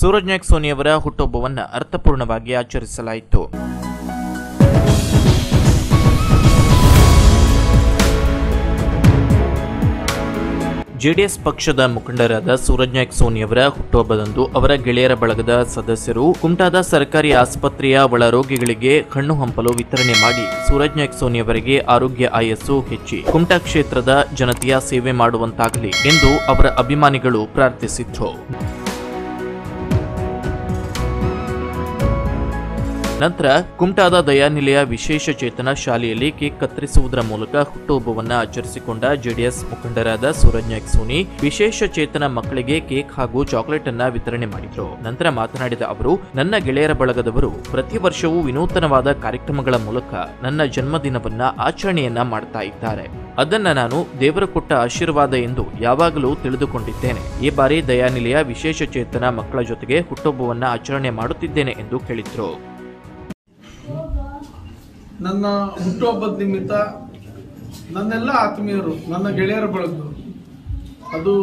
ಸೂರಜ್ ನಾಯ್ಕ್ ಸೋನಿಯವರ ಹುಟ್ಟುಹಬ್ಬವನ್ನು ಅರ್ಥಪೂರ್ಣವಾಗಿ ಆಚರಿಸಲಾಯಿತು. ಜೆಡಿಎಸ್ ಪಕ್ಷದ ಮುಖಂಡರಾದ ಸೂರಜ್ ನಾಯ್ಕ್ ಸೋನಿಯವರ ಹುಟ್ಟುಹಬ್ಬದಂದು ಅವರ ಗೆಳೆಯರ ಬಳಗದ ಸದಸ್ಯರು ಕುಮಟಾದ ಸರ್ಕಾರಿ ಆಸ್ಪತ್ರೆಯ ಒಳರೋಗಿಗಳಿಗೆ ಹಣ್ಣು ಹಂಪಲು ವಿತರಣೆ ಮಾಡಿ ಸೂರಜ್ ನಾಯ್ಕ್ ಸೋನಿಯವರಿಗೆ ಆರೋಗ್ಯ ಆಯಸ್ಸು ಹೆಚ್ಚಿ ಕುಮಟಾ ಕ್ಷೇತ್ರದ ಜನತೆಯ ಸೇವೆ ಮಾಡುವಂತಾಗಲಿ ಎಂದು ಅವರ ಅಭಿಮಾನಿಗಳು ಪ್ರಾರ್ಥಿಸಿದ್ರು. ನಂತರ ಕುಮಟಾದ ದಯಾನಿಲಯ ವಿಶೇಷ ಚೇತನ ಶಾಲೆಯಲ್ಲಿ ಕೇಕ್ ಕತ್ತರಿಸುವುದರ ಮೂಲಕ ಹುಟ್ಟುಹಬ್ಬವನ್ನು ಆಚರಿಸಿಕೊಂಡ ಜೆಡಿಎಸ್ ಮುಖಂಡರಾದ ಸೂರಜ್ ನಾಯ್ಕ್ ಸೋನಿ ವಿಶೇಷ ಚೇತನ ಮಕ್ಕಳಿಗೆ ಕೇಕ್ ಹಾಗೂ ಚಾಕೊಲೇಟ್ ಅನ್ನ ವಿತರಣೆ ಮಾಡಿದ್ರು. ನಂತರ ಮಾತನಾಡಿದ ಅವರು, ನನ್ನ ಗೆಳೆಯರ ಬಳಗದವರು ಪ್ರತಿ ವರ್ಷವೂ ವಿನೂತನವಾದ ಕಾರ್ಯಕ್ರಮಗಳ ಮೂಲಕ ನನ್ನ ಜನ್ಮದಿನವನ್ನ ಆಚರಣೆಯನ್ನ ಮಾಡ್ತಾ ಇದ್ದಾರೆ. ಅದನ್ನ ನಾನು ದೇವರು ಕೊಟ್ಟ ಆಶೀರ್ವಾದ ಎಂದು ಯಾವಾಗಲೂ ತಿಳಿದುಕೊಂಡಿದ್ದೇನೆ. ಈ ಬಾರಿ ದಯಾನಿಲಯ ವಿಶೇಷ ಚೇತನ ಮಕ್ಕಳ ಜೊತೆಗೆ ಹುಟ್ಟುಹಬ್ಬವನ್ನ ಆಚರಣೆ ಮಾಡುತ್ತಿದ್ದೇನೆ ಎಂದು ಹೇಳಿದ್ರು. ನನ್ನ ಹುಟ್ಟುಹಬ್ಬದ ನಿಮಿತ್ತ ನನ್ನೆಲ್ಲ ಆತ್ಮೀಯರು, ನನ್ನ ಗೆಳೆಯರ ಬಳಗದವರು, ಅದು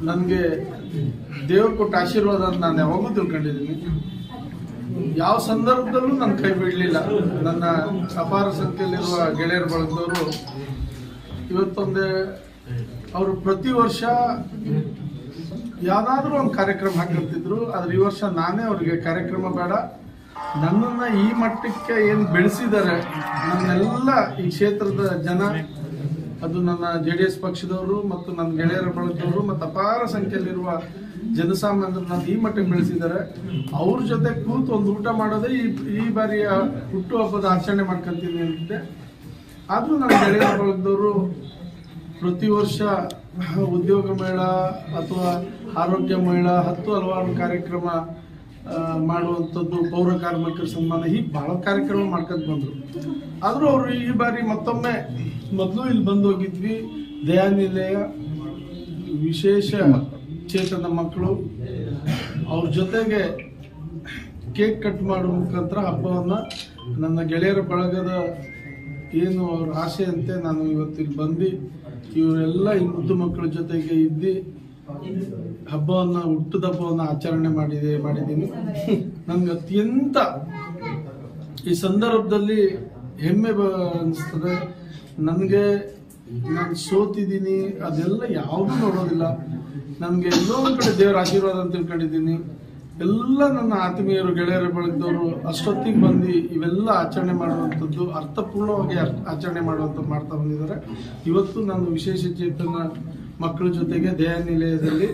ನನಗೆ ದೇವರು ಕೊಟ್ಟ ಆಶೀರ್ವಾದ ಅಂತ ನಾನು ಯಾವಾಗಲೂ ತಿಳ್ಕೊಂಡಿದ್ದೀನಿ. ಯಾವ ಸಂದರ್ಭದಲ್ಲೂ ನನ್ನ ಕೈ ಬಿಡಲಿಲ್ಲ. ನನ್ನ ಅಪಾರ ಸಂಖ್ಯೆಯಲ್ಲಿರುವ ಗೆಳೆಯರ ಬಳಗದವರು ಇವತ್ತೊಂದೇ ಅವರು ಪ್ರತಿ ವರ್ಷ ಯಾವ್ದಾದ್ರೂ ಒಂದು ಕಾರ್ಯಕ್ರಮ ಹಾಕಿರ್ತಿದ್ರು. ಆದ್ರೆ ಈ ವರ್ಷ ನಾನೇ ಅವ್ರಿಗೆ ಕಾರ್ಯಕ್ರಮ ಬೇಡ, ನನ್ನನ್ನ ಈ ಮಟ್ಟಕ್ಕೆ ಏನು ಬೆಳೆಸಿದ್ದಾರೆ ನನ್ನೆಲ್ಲ ಈ ಕ್ಷೇತ್ರದ ಜನ, ಅದು ನನ್ನ ಜೆಡಿಎಸ್ ಪಕ್ಷದವರು ಮತ್ತು ನನ್ನ ಗೆಳೆಯರ ಬಳಗದವರು ಮತ್ತು ಅಪಾರ ಸಂಖ್ಯೆಯಲ್ಲಿರುವ ಜನಸಾಮಾನ್ಯರು ನನ್ನ ಈ ಮಟ್ಟಕ್ಕೆ ಬೆಳೆಸಿದ್ದಾರೆ. ಅವ್ರ ಜೊತೆ ಕೂತು ಒಂದು ಊಟ ಮಾಡೋದೇ ಈ ಬಾರಿಯ ಹುಟ್ಟುಹಬ್ಬದ ಆಚರಣೆ ಮಾಡ್ಕೊಂತೀನಿ ಅಂತಿದ್ದೆ. ಆದ್ರೂ ನನ್ನ ಗೆಳೆಯರ ಬಳಗದವರು ಪ್ರತಿ ವರ್ಷ ಉದ್ಯೋಗ ಮೇಳ ಅಥವಾ ಆರೋಗ್ಯ ಮೇಳ, ಹಲವಾರು ಕಾರ್ಯಕ್ರಮ ಮಾಡುವಂಥದ್ದು, ಪೌರ ಕಾರ್ಮಿಕರ ಸನ್ಮಾನ, ಹೀಗೆ ಬಹಳ ಕಾರ್ಯಕ್ರಮ ಮಾಡ್ಕೊಂಡು ಬಂದರು. ಆದರೂ ಅವರು ಈ ಬಾರಿ ಮತ್ತೊಮ್ಮೆ, ಮೊದಲು ಇಲ್ಲಿ ಬಂದು ಹೋಗಿದ್ವಿ, ದಯಾನಿಲಯ ವಿಶೇಷ ಚೇತನ ಮಕ್ಕಳು, ಅವ್ರ ಜೊತೆಗೆ ಕೇಕ್ ಕಟ್ ಮಾಡುವ ಮುಖಾಂತರ ಹಬ್ಬವನ್ನು ನನ್ನ ಗೆಳೆಯರ ಬಳಗದ ಏನು ಅವ್ರ ಆಸೆಯಂತೆ ನಾನು ಇವತ್ತಿಲ್ಲಿ ಬಂದು ಇವರೆಲ್ಲ ಈ ಮುದ್ದು ಮಕ್ಕಳ ಜೊತೆಗೆ ಇದ್ದು ಹುಟ್ಟದ ಹಬ್ಬವನ್ನು ಆಚರಣೆ ಮಾಡಿದ್ದೀನಿ. ನನ್ಗೆ ಅತ್ಯಂತ ಈ ಸಂದರ್ಭದಲ್ಲಿ ಹೆಮ್ಮೆ ಅನಿಸ್ತದೆ. ನನಗೆ ನಾನು ಸೋತಿದ್ದೀನಿ ಅದೆಲ್ಲ ಯಾವುದೂ ನೋಡೋದಿಲ್ಲ. ನನಗೆ ಎಲ್ಲೋ ಒಂದು ಕಡೆ ದೇವರ ಆಶೀರ್ವಾದ ಅಂತ ತಿಳ್ಕೊಂಡಿದ್ದೀನಿ. ಎಲ್ಲ ನನ್ನ ಆತ್ಮೀಯರು, ಗೆಳೆಯರ ಬಳಗದವರು ಅಷ್ಟೊತ್ತಿಗೆ ಬಂದು ಇವೆಲ್ಲ ಆಚರಣೆ ಮಾಡುವಂಥದ್ದು, ಅರ್ಥಪೂರ್ಣವಾಗಿ ಆಚರಣೆ ಮಾಡುವಂಥದ್ದು ಮಾಡ್ತಾ ಬಂದಿದ್ದಾರೆ. ಇವತ್ತು ನಾನು ವಿಶೇಷ ಚೇತನ ಮಕ್ಕಳ ಜೊತೆಗೆ ದಯಾನಿಲಯದಲ್ಲಿ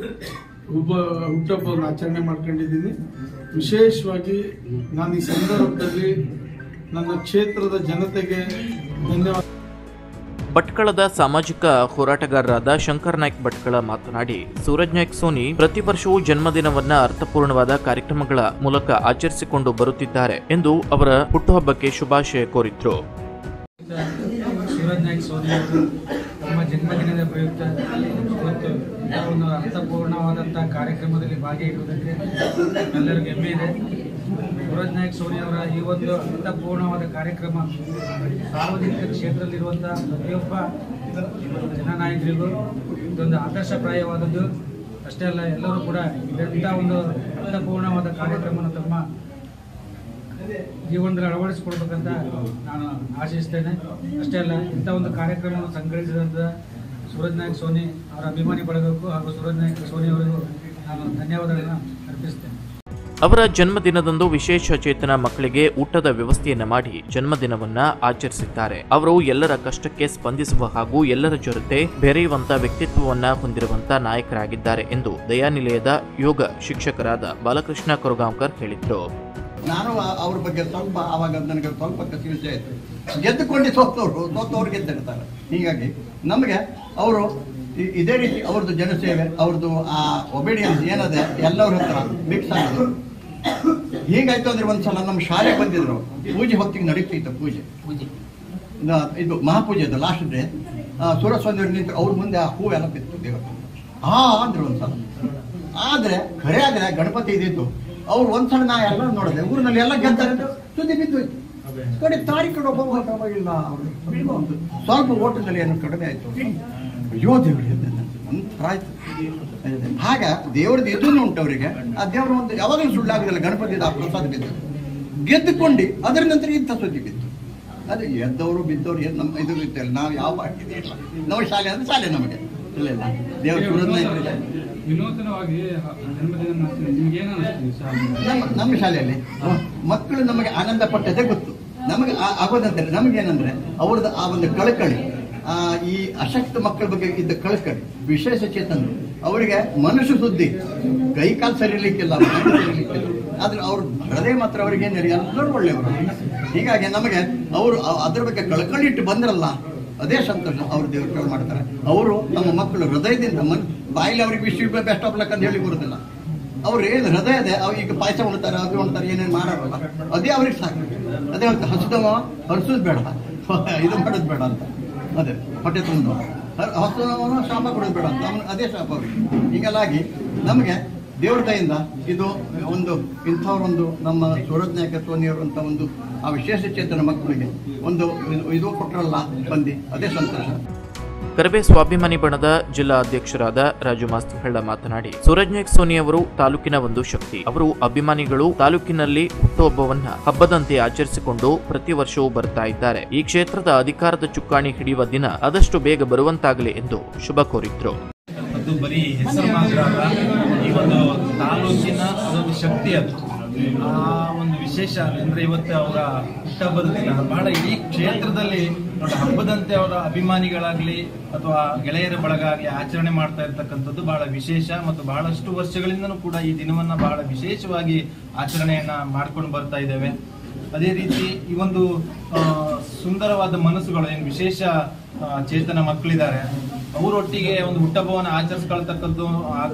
ಹುಟ್ಟುಹಬ್ಬವನ್ನು ಆಚರಣೆ ಮಾಡ್ಕೊಂಡಿದ್ದೀನಿ. ವಿಶೇಷವಾಗಿ ನಾನು ಈ ಸಂದರ್ಭದಲ್ಲಿ ನನ್ನ ಕ್ಷೇತ್ರದ ಜನತೆಗೆ ಧನ್ಯವಾದ. ಭಟ್ಕಳದ ಸಾಮಾಜಿಕ ಹೋರಾಟಗಾರರಾದ ಶಂಕರ್ ನಾಯ್ಕ್ ಭಟ್ಕಳ ಮಾತನಾಡಿ, ಸೂರಜ್ ನಾಯ್ಕ್ ಸೋನಿ ಪ್ರತಿ ವರ್ಷವೂ ಜನ್ಮದಿನವನ್ನ ಅರ್ಥಪೂರ್ಣವಾದ ಕಾರ್ಯಕ್ರಮಗಳ ಮೂಲಕ ಆಚರಿಸಿಕೊಂಡು ಬರುತ್ತಿದ್ದಾರೆ ಎಂದು ಅವರ ಹುಟ್ಟುಹಬ್ಬಕ್ಕೆ ಶುಭಾಶಯ ಕೋರಿದ್ರು. ಸೂರಜ್ ನಾಯ್ಕ್ ಸೋನಿ ಅವರು ತಮ್ಮ ಜನ್ಮದಿನದ ಪ್ರಯುಕ್ತ ಇವತ್ತು ಒಂದು ಅರ್ಥಪೂರ್ಣವಾದಂತಹ ಕಾರ್ಯಕ್ರಮದಲ್ಲಿ ಭಾಗಿಯಾಗಿರುವುದಕ್ಕೆ ಎಲ್ಲರಿಗೂ ಹೆಮ್ಮೆ ಇದೆ. ಸೂರಜ್ ನಾಯ್ಕ್ ಸೋನಿ ಅವರ ಈ ಒಂದು ಅರ್ಥಪೂರ್ಣವಾದ ಕಾರ್ಯಕ್ರಮ ಸಾರ್ವಜನಿಕ ಕ್ಷೇತ್ರದಲ್ಲಿರುವಂತಹ ಪ್ರತಿಯೊಬ್ಬ ಜನನಾಯಕರಿಗೂ ಇದೊಂದು ಆದರ್ಶಪ್ರಾಯವಾದದ್ದು. ಅಷ್ಟೇ ಅಲ್ಲ, ಎಲ್ಲರೂ ಕೂಡ ಇಂಥ ಒಂದು ಅರ್ಥಪೂರ್ಣವಾದ ಕಾರ್ಯಕ್ರಮವನ್ನು ತಮ್ಮ ಜೀವನದಲ್ಲಿ ಅಳವಡಿಸಿಕೊಡ್ಬೇಕಂತ ನಾನು ಆಶಿಸ್ತೇನೆ. ಅಷ್ಟೇ ಅಲ್ಲ, ಇಂಥ ಒಂದು ಕಾರ್ಯಕ್ರಮವನ್ನು ಸಂಘಟಿಸಿದಂಥ ಸೂರಜ್ ನಾಯ್ಕ್ ಸೋನಿ ಅವರ ಅಭಿಮಾನಿ ಬಳಗಕ್ಕೂ ಹಾಗೂ ಸೂರಜ್ ನಾಯ್ಕ್ ಸೋನಿ ಅವರಿಗೂ ನಾನು ಧನ್ಯವಾದಗಳನ್ನು ಅರ್ಪಿಸ್ತೇನೆ. ಅವರ ಜನ್ಮದಿನದಂದು ವಿಶೇಷ ಚೇತನ ಮಕ್ಕಳಿಗೆ ಊಟದ ವ್ಯವಸ್ಥೆಯನ್ನ ಮಾಡಿ ಜನ್ಮದಿನವನ್ನ ಆಚರಿಸಿದ್ದಾರೆ. ಅವರು ಎಲ್ಲರ ಕಷ್ಟಕ್ಕೆ ಸ್ಪಂದಿಸುವ ಹಾಗೂ ಎಲ್ಲರ ಜೊತೆ ಬೆರೆಯುವಂತ ವ್ಯಕ್ತಿತ್ವವನ್ನ ಹೊಂದಿರುವಂತ ನಾಯಕರಾಗಿದ್ದಾರೆ ಎಂದು ದಯಾನಿಲಯದ ಯೋಗ ಶಿಕ್ಷಕರಾದ ಬಾಲಕೃಷ್ಣ ಕೊರಗಾಂವ್ಕರ್ ಹೇಳಿದ್ರು. ನಾನು ಅವ್ರ ಬಗ್ಗೆ ಸ್ವಲ್ಪ ಆವಾಗ ನನಗೆ ಸ್ವಲ್ಪ ಕಸಿವಿಷಯ ಆಯಿತು. ಗೆದ್ದುಕೊಂಡು ಸೋತವ್ರು ಗೆದ್ದಿರ್ತಾರೆ. ಹೀಗಾಗಿ ನಮಗೆ ಅವರು ಇದೇ ರೀತಿ ಅವ್ರದ್ದು ಜನಸೇವೆ, ಅವ್ರದ್ದು ಆ ಒಬಿಡಿಯನ್ಸ್ ಏನದೆ ಎಲ್ಲರ ಹತ್ರ ಮಿಕ್ಸ್ ಆಗೋದು. ಹೀಗಾಯ್ತು ಅಂದ್ರೆ ಒಂದ್ಸಲ ನಮ್ಮ ಶಾಲೆಗೆ ಬಂದಿದ್ರು, ಪೂಜೆ ಹೊತ್ತಿಗೆ ನಡೀತಿತ್ತು. ಪೂಜೆ ಇದು ಮಹಾಪೂಜೆದು ಲಾಸ್ಟ್ ಡೇ ಸೂರಸ್ವಾಮಿ ನಿಂತು ಅವ್ರ ಮುಂದೆ ಆ ಹೂವೆಲ್ಲ ಬಿತ್ತು ದೇವರು ಅಂದ್ರೆ ಒಂದ್ಸಲ. ಆದ್ರೆ ಖರೆ ಆದ್ರೆ ಗಣಪತಿ ಇದ್ದಿತ್ತು. ಅವ್ರು ಒಂದ್ಸಲ ನಾ ಎಲ್ಲ ನೋಡಿದೆ, ಊರಿನಲ್ಲಿ ಎಲ್ಲ ಗೆದ್ದರೆ ಸುದ್ದಿ ಬಿದ್ದೋಯ್ತು. ಕಡೆ ತಾರೀಕು ಒಬ್ಬ ಇಲ್ಲ, ಸ್ವಲ್ಪ ಓಟದಲ್ಲಿ ಏನೋ ಕಡಿಮೆ ಆಯ್ತು. ಅಯ್ಯೋ ದೇವರು ಒಂಥರ ಆಯ್ತು. ಹಾಗ ದೇವ್ರದ್ದು ಇದನ್ನು ಉಂಟು ಅವರಿಗೆ. ಆ ದೇವರ ಒಂದು ಯಾವಾಗಲೂ ಸುಳ್ಳಾಗುದಿಲ್ಲ. ಗಣಪತಿ ಆ ಪ್ರಸಾದ ಬಿದ್ದು ಗೆದ್ದುಕೊಂಡು ಅದರ ನಂತರ ಇಂಥ ಸುದ್ದಿ ಬಿತ್ತು. ಅದೇ ಎದ್ದವರು ಬಿದ್ದವರು ಏನು ನಮ್ಮ ಇದು ಬಿತ್ತಲ್ಲ. ನಾವು ಯಾವ ಪಾರ್ಟಿದೆ ಇಲ್ಲ. ನಮ್ಮ ಶಾಲೆ ಅಂದ್ರೆ ಶಾಲೆ ನಮಗೆ ಇಲ್ಲ ಇಲ್ಲ ದೇವ್ರ ವಿನೂತನವಾಗಿ ನಮ್ಮ ಶಾಲೆಯಲ್ಲಿ ಮಕ್ಕಳು ನಮಗೆ ಆನಂದ ಪಟ್ಟದೇ ಗೊತ್ತು. ನಮಗೆ ಆಗೋದಂತಾರೆ ನಮಗೇನಂದ್ರೆ ಅವ್ರದ್ದು ಆ ಒಂದು ಕಳಕಳಿ, ಈ ಅಶಕ್ತ ಮಕ್ಕಳ ಬಗ್ಗೆ ಇದ್ದ ಕಳಕಳಿ, ವಿಶೇಷ ಚೇತನರು ಅವರಿಗೆ ಮನುಷ್ಯ ಸುದ್ದಿ, ಕೈ ಕಾಲು ಸರಿಲಿಕ್ಕಿಲ್ಲ, ಆದ್ರೆ ಅವ್ರು ಹೃದಯ ಮಾತ್ರ ಅವರಿಗೆ ಎಲ್ಲರೂ ಒಳ್ಳೆಯವರು. ಹೀಗಾಗಿ ನಮಗೆ ಅವರು ಅದ್ರ ಬಗ್ಗೆ ಕಳಕಳಿ ಇಟ್ಟು ಬಂದ್ರಲ್ಲ, ಅದೇ ಸಂತೋಷ. ಅವ್ರು ದೇವ್ರ ಮಾಡ್ತಾರೆ. ಅವರು ನಮ್ಮ ಮಕ್ಕಳು ಹೃದಯದಿಂದ ಬಾಯಿಲಿ ಅವ್ರಿಗೆ ವಿಶ್ವ ಬೆಸ್ಟ್ ಆಫ್ ಲಕ್ ಅಂತ ಹೇಳಿ ಬರುದಿಲ್ಲ. ಅವ್ರು ಏನು ಹೃದಯ ಇದೆ, ಅವ್ರು ಈಗ ಪಾಯಸ ಉಣ್ತಾರೆ, ಅದು ಉಣ್ತಾರೆ, ಏನೇನು ಮಾಡೋರಲ್ಲ, ಅದೇ ಅವ್ರಿಗೆ ಸಾಕು. ಅದೇ ಅಂತ ಹಸಿದವ ಹರಿಸೋದು ಬೇಡ, ಇದು ಮಾಡೋದು ಬೇಡ ಅಂತ. ಅದೇ ಹೊಟ್ಟೆ ತುಂಬ ಹಸಿದವನು ಶಾಪ ಕೊಡೋದು ಬೇಡ ಅಂತ ಅವನು ಅದೇ ಶಾಪ ಅವ್ರಿಗೆ. ಹೀಗೆಲ್ಲಾಗಿ ನಮಗೆ ದೇವ್ರ ದಯಿಂದ ಇದು ಒಂದು ಇಂಥವ್ರೊಂದು ನಮ್ಮ ಸೂರಜ್ ನಾಯಕ ಸೋನಿಯವರು ಅಂತ ಒಂದು ಆ ವಿಶೇಷ ಚೇತನ ಮಕ್ಕಳಿಗೆ ಒಂದು ಇದು ಕೊಟ್ಟರಲ್ಲ ಬಂದು, ಅದೇ ಸಂತೋಷ. ಕರಬೆ ಸ್ವಾಭಿಮಾನಿ ಬಣದ ಜಿಲ್ಲಾ ಅಧ್ಯಕ್ಷರಾದ ರಾಜು ಮಾಸ್ತಿಹಳ್ಳ ಮಾತನಾಡಿ, ಸೂರಜ್ ನಾಯಕ್ ಸೋನಿ ಅವರು ತಾಲೂಕಿನ ಒಂದು ಶಕ್ತಿ. ಅವರು ಅಭಿಮಾನಿಗಳು ತಾಲೂಕಿನಲ್ಲಿ ಹುಟ್ಟುಹಬ್ಬವನ್ನ ಹಬ್ಬದಂತೆ ಆಚರಿಸಿಕೊಂಡು ಪ್ರತಿ ವರ್ಷವೂ ಬರ್ತಾ ಇದ್ದಾರೆ. ಈ ಕ್ಷೇತ್ರದ ಅಧಿಕಾರದ ಚುಕ್ಕಾಣಿ ಹಿಡಿಯುವ ದಿನ ಆದಷ್ಟು ಬೇಗ ಬರುವಂತಾಗಲಿ ಎಂದು ಶುಭ ಕೋರಿದ್ರು. ಅದು ಬರೀ ಹೆಸರು ಮಾತ್ರ ಅಲ್ಲ, ಈ ಒಂದು ತಾಲೂಕಿನ ಅದೊಂದು ಶಕ್ತಿ. ಅದು ಆ ಒಂದು ವಿಶೇಷ ಅಂದ್ರೆ ಇವತ್ತು ಅವರ ಹುಟ್ಟಹಬ್ಬದ ದಿನ ಬಹಳ ಇಡೀ ಕ್ಷೇತ್ರದಲ್ಲಿ ನೋಡಿ ಹಬ್ಬದಂತೆ ಅವರ ಅಭಿಮಾನಿಗಳಾಗ್ಲಿ ಅಥವಾ ಗೆಳೆಯರ ಬಳಗ ಆಗ್ಲಿ ಆಚರಣೆ ಮಾಡ್ತಾ ಇರ್ತಕ್ಕಂಥದ್ದು ಬಹಳ ವಿಶೇಷ. ಮತ್ತು ಬಹಳಷ್ಟು ವರ್ಷಗಳಿಂದನೂ ಕೂಡ ಈ ದಿನವನ್ನ ಬಹಳ ವಿಶೇಷವಾಗಿ ಆಚರಣೆಯನ್ನ ಮಾಡ್ಕೊಂಡು ಬರ್ತಾ ಇದ್ದೇವೆ. ಅದೇ ರೀತಿ ಈ ಒಂದು ಸುಂದರವಾದ ಮನಸ್ಸುಗಳು ಏನು ವಿಶೇಷ ಚೇತನ ಮಕ್ಕಳಿದ್ದಾರೆ, ಅವರೊಟ್ಟಿಗೆ ಒಂದು ಹುಟ್ಟಹಬ್ಬವನ್ನು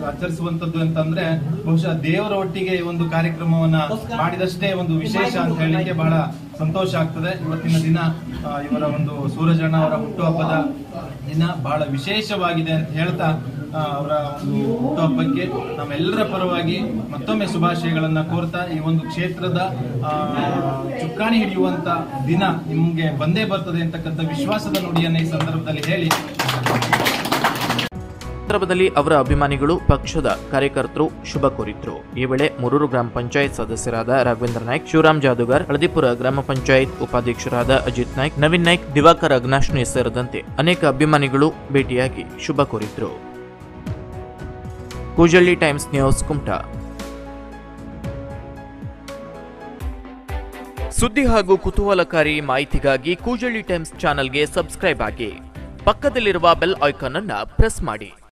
ಆಚರಿಸುವಂತದ್ದು ಅಂತಂದ್ರೆ ಬಹುಶಃ ದೇವರ ಒಟ್ಟಿಗೆ ಒಂದು ಕಾರ್ಯಕ್ರಮವನ್ನ ಮಾಡಿದಷ್ಟೇ ಒಂದು ವಿಶೇಷ ಅಂತ ಹೇಳಲಿಕ್ಕೆ ಬಹಳ ಸಂತೋಷ ಆಗ್ತದೆ. ಇವತ್ತಿನ ದಿನ ಇವರ ಒಂದು ಸೂರಜಣ್ಣ ಅವರ ಹುಟ್ಟುಹಬ್ಬದ ದಿನ ಬಹಳ ವಿಶೇಷವಾಗಿದೆ ಅಂತ ಹೇಳ್ತಾ ಅವರ ಒಂದು ಹುಟ್ಟುಹಬ್ಬಕ್ಕೆ ನಮ್ಮೆಲ್ಲರ ಪರವಾಗಿ ಮತ್ತೊಮ್ಮೆ ಶುಭಾಶಯಗಳನ್ನ ಕೋರ್ತಾ ಈ ಒಂದು ಕ್ಷೇತ್ರದ ಚುಕ್ಕಾಣಿ ಹಿಡಿಯುವಂತ ದಿನ ನಿಮ್ಗೆ ಬಂದೇ ಬರ್ತದೆ ಅಂತಕ್ಕಂಥ ವಿಶ್ವಾಸದ ನುಡಿಯನ್ನ ಈ ಸಂದರ್ಭದಲ್ಲಿ ಹೇಳಿ, ಸಂದರ್ಭದಲ್ಲಿ ಅವರ ಅಭಿಮಾನಿಗಳು, ಪಕ್ಷದ ಕಾರ್ಯಕರ್ತರು ಶುಭ ಕೋರಿದ್ರು. ಈ ವೇಳೆ ಮೂರೂರು ಗ್ರಾಮ ಪಂಚಾಯತ್ ಸದಸ್ಯರಾದ ರಾಘವೇಂದ್ರ ನಾಯ್ಕ್, ಶಿವರಾಮ್ ಜಾದುಗಾರ್, ಹಳದಿಪುರ ಗ್ರಾಮ ಪಂಚಾಯತ್ ಉಪಾಧ್ಯಕ್ಷರಾದ ಅಜಿತ್ ನಾಯ್ಕ್, ನವೀನ್ ನಾಯ್ಕ್, ದಿವಾಕರ್ ಅಗ್ನಾಶ್ನಿ ಸೇರಿದಂತೆ ಅನೇಕ ಅಭಿಮಾನಿಗಳು ಭೇಟಿಯಾಗಿ ಶುಭ ಕೋರಿದ್ರು. Kujalli times news, Kumta. ಸುದ್ದಿ ಹಾಗೂ ಕುತೂಹಲಕಾರಿ ಮಾಹಿತಿಗಾಗಿ ಕೂಜಳ್ಳಿ ಟೈಮ್ಸ್ ಚಾನೆಲ್ಗೆ ಸಬ್ಸ್ಕ್ರೈಬ್ ಆಗಿ, ಪಕ್ಕದಲ್ಲಿರುವ ಬೆಲ್ ಐಕಾನ್ ಅನ್ನು ಪ್ರೆಸ್ ಮಾಡಿ.